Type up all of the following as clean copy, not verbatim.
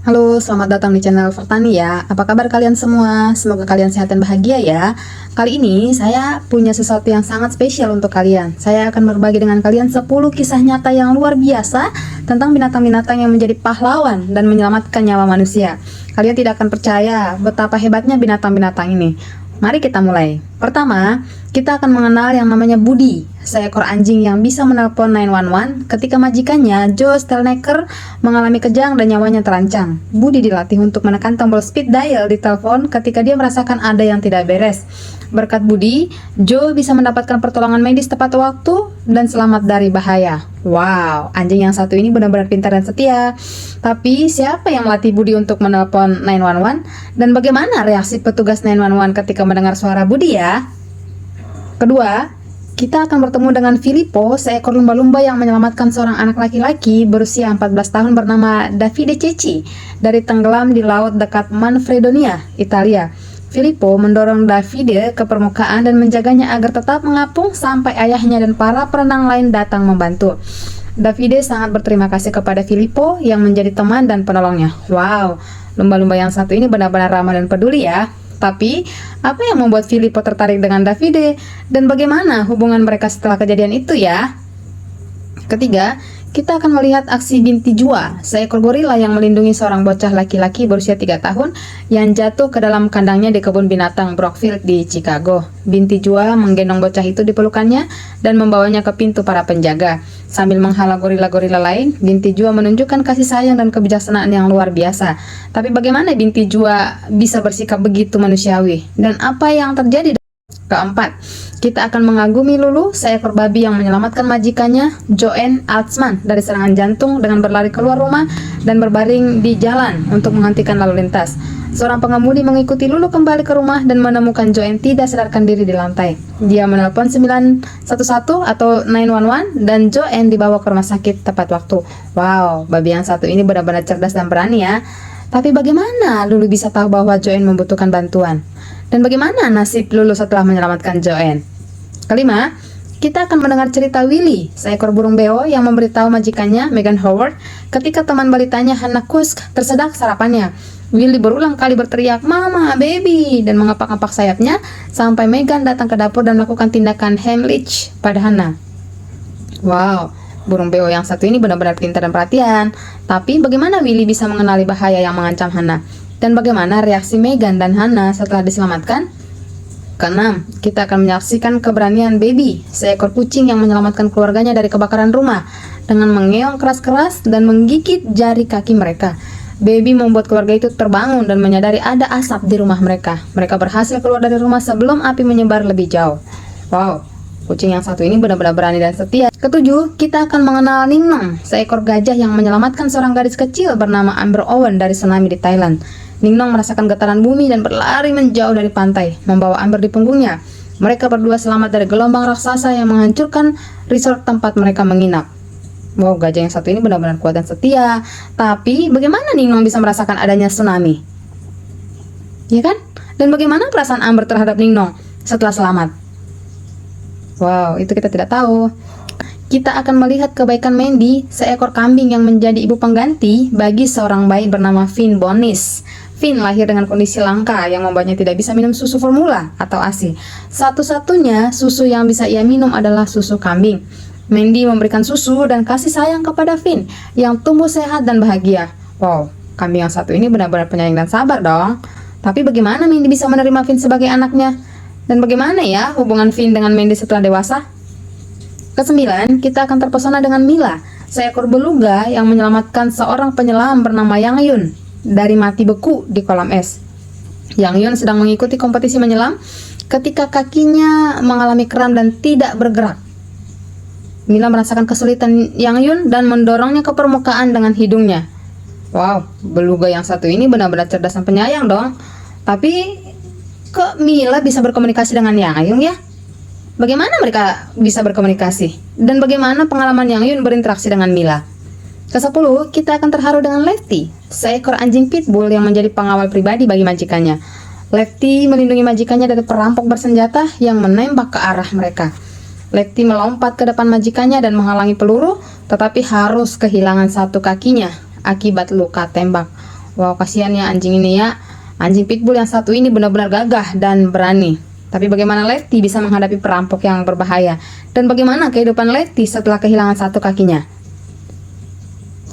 Halo, selamat datang di channel Vertani ya. Apa kabar kalian semua? Semoga kalian sehat dan bahagia ya. Kali ini saya punya sesuatu yang sangat spesial untuk kalian. Saya akan berbagi dengan kalian 10 kisah nyata yang luar biasa tentang binatang-binatang yang menjadi pahlawan dan menyelamatkan nyawa manusia. Kalian tidak akan percaya betapa hebatnya binatang-binatang ini. Mari kita mulai. Pertama, kita akan mengenal yang namanya Budi, seekor anjing yang bisa menelpon 911 ketika majikannya, Joe Stelnecker, mengalami kejang dan nyawanya terancam. Budi dilatih untuk menekan tombol speed dial di telepon ketika dia merasakan ada yang tidak beres. Berkat Budi, Joe bisa mendapatkan pertolongan medis tepat waktu dan selamat dari bahaya. Wow, anjing yang satu ini benar-benar pintar dan setia. Tapi siapa yang melatih Budi untuk menelpon 911? Dan bagaimana reaksi petugas 911 ketika mendengar suara Budi ya? Kedua, kita akan bertemu dengan Filippo, seekor lumba-lumba yang menyelamatkan seorang anak laki-laki berusia 14 tahun bernama Davide Cecchi dari tenggelam di laut dekat Manfredonia, Italia. Filippo mendorong Davide ke permukaan dan menjaganya agar tetap mengapung sampai ayahnya dan para perenang lain datang membantu. Davide sangat berterima kasih kepada Filippo yang menjadi teman dan penolongnya. Wow, lumba-lumba yang satu ini benar-benar ramah dan peduli ya. Tapi, apa yang membuat Filippo tertarik dengan Davide dan bagaimana hubungan mereka setelah kejadian itu ya? Ketiga, kita akan melihat aksi Binti Jua, seekor gorila yang melindungi seorang bocah laki-laki berusia 3 tahun yang jatuh ke dalam kandangnya di kebun binatang Brookfield di Chicago. Binti Jua menggendong bocah itu di pelukannya dan membawanya ke pintu para penjaga. Sambil menghalau gorila-gorila lain, Binti Jua menunjukkan kasih sayang dan kebijaksanaan yang luar biasa. Tapi bagaimana Binti Jua bisa bersikap begitu manusiawi? Dan apa yang terjadi? Keempat, kita akan mengagumi Lulu, seekor babi yang menyelamatkan majikannya, Joanne Altsman, dari serangan jantung dengan berlari keluar rumah dan berbaring di jalan untuk menghentikan lalu lintas. Seorang pengemudi mengikuti Lulu kembali ke rumah dan menemukan Joanne tidak sadarkan diri di lantai. Dia menelpon 911 atau 911 dan Joanne dibawa ke rumah sakit tepat waktu. Wow, babi yang satu ini benar-benar cerdas dan berani ya. Tapi bagaimana Lulu bisa tahu bahwa Joanne membutuhkan bantuan? Dan bagaimana nasib Lulu setelah menyelamatkan Joanne? Kelima, kita akan mendengar cerita Willy, seekor burung beo yang memberitahu majikannya, Megan Howard, ketika teman balitanya Hannah Kusk tersedak sarapannya. Willy berulang kali berteriak, "Mama, baby," dan mengapak-apak sayapnya sampai Megan datang ke dapur dan melakukan tindakan Heimlich pada Hannah. Wow, burung beo yang satu ini benar-benar pintar dan perhatian. Tapi bagaimana Willy bisa mengenali bahaya yang mengancam Hannah? Dan bagaimana reaksi Megan dan Hannah setelah diselamatkan? Keenam, kita akan menyaksikan keberanian Baby, seekor kucing yang menyelamatkan keluarganya dari kebakaran rumah dengan mengeong keras-keras dan menggigit jari kaki mereka. Baby membuat keluarga itu terbangun dan menyadari ada asap di rumah mereka. Mereka berhasil keluar dari rumah sebelum api menyebar lebih jauh. Wow, kucing yang satu ini benar-benar berani dan setia. Ketujuh, kita akan mengenal Ningnong, seekor gajah yang menyelamatkan seorang gadis kecil bernama Amber Owen dari tsunami di Thailand. Ningnong merasakan getaran bumi dan berlari menjauh dari pantai, membawa Amber di punggungnya. Mereka berdua selamat dari gelombang raksasa yang menghancurkan resort tempat mereka menginap. Wow, gajah yang satu ini benar-benar kuat dan setia. Tapi, bagaimana Ningnong bisa merasakan adanya tsunami? Ya kan? Dan bagaimana perasaan Amber terhadap Ningnong setelah selamat? Wow, itu kita tidak tahu. Kita akan melihat kebaikan Mandy, seekor kambing yang menjadi ibu pengganti bagi seorang bayi bernama Finn Bonis. Finn lahir dengan kondisi langka yang membuatnya tidak bisa minum susu formula atau ASI. Satu-satunya susu yang bisa ia minum adalah susu kambing. Mandy memberikan susu dan kasih sayang kepada Finn yang tumbuh sehat dan bahagia. Wow, kambing yang satu ini benar-benar penyayang dan sabar dong. Tapi bagaimana Mandy bisa menerima Finn sebagai anaknya? Dan bagaimana ya hubungan Finn dengan Mandy setelah dewasa? Kesembilan, kita akan terpesona dengan Mila, seekor beluga yang menyelamatkan seorang penyelam bernama Yang Yun dari mati beku di kolam es. Yang Yun sedang mengikuti kompetisi menyelam ketika kakinya mengalami kram dan tidak bergerak. Mila merasakan kesulitan Yang Yun dan mendorongnya ke permukaan dengan hidungnya. Wow, beluga yang satu ini benar-benar cerdas dan penyayang dong. Tapi, kok Mila bisa berkomunikasi dengan Yang Yun ya? Bagaimana mereka bisa berkomunikasi? Dan bagaimana pengalaman Yang Yun berinteraksi dengan Mila? Ke-10, kita akan terharu dengan Lefty, seekor anjing pitbull yang menjadi pengawal pribadi bagi majikannya. Lefty melindungi majikannya dari perampok bersenjata yang menembak ke arah mereka. Lefty melompat ke depan majikannya dan menghalangi peluru, tetapi harus kehilangan satu kakinya akibat luka tembak. Wow, kasihan ya anjing ini ya. Anjing pitbull yang satu ini benar-benar gagah dan berani. Tapi bagaimana Letty bisa menghadapi perampok yang berbahaya? Dan bagaimana kehidupan Letty setelah kehilangan satu kakinya?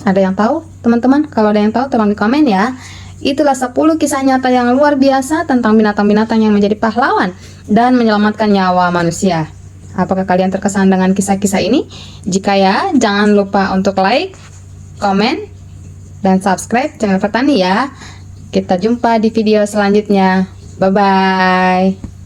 Ada yang tahu, teman-teman? Kalau ada yang tahu, tolong di komen ya. Itulah 10 kisah nyata yang luar biasa tentang binatang-binatang yang menjadi pahlawan dan menyelamatkan nyawa manusia. Apakah kalian terkesan dengan kisah-kisah ini? Jika ya, jangan lupa untuk like, komen, dan subscribe channel Pertani ya. Kita jumpa di video selanjutnya. Bye-bye.